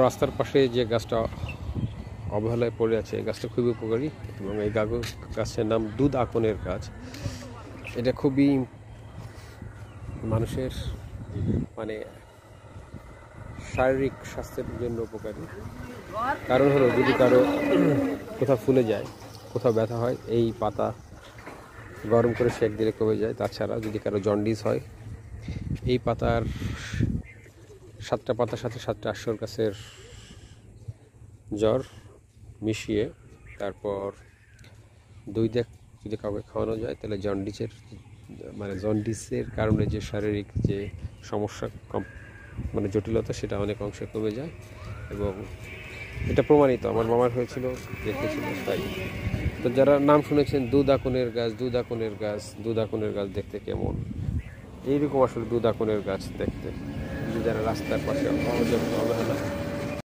রাস্তার পাশে যে গাছটা অবহেলায় পড়ে আছে, এই গাছটা খুবই উপকারী এবং এই গাছের নাম দুধ আকনের গাছ। এটা খুবই মানুষের মানে শারীরিক স্বাস্থ্যের জন্য উপকারী। কারণ হলো যদি কারো কোথাও ফুলে যায়, কোথাও ব্যথা হয়, এই পাতা গরম করে সেঁক দিলে কমে যায়। তাছাড়া যদি কারো জন্ডিস হয়, এই পাতার 7টা পাতার সাথে 7টা আশ্বর গাছের জ্বর মিশিয়ে তারপর দই দিয়ে যদি কাউকে খাওয়ানো যায়, তাহলে জন্ডিসের কারণে যে শারীরিক যে সমস্যা জটিলতা, সেটা অনেক অংশে কমে যায় এবং এটা প্রমাণিত। আমার মামার হয়েছিল, দেখেছিল। তাই তো যারা নাম শুনেছেন দুধ আকনের গাছ দেখতে কেমন, এইরকম আসলে দুধ আকনের গাছ দেখতে। যারা রাস্তার পাশে অবহেলা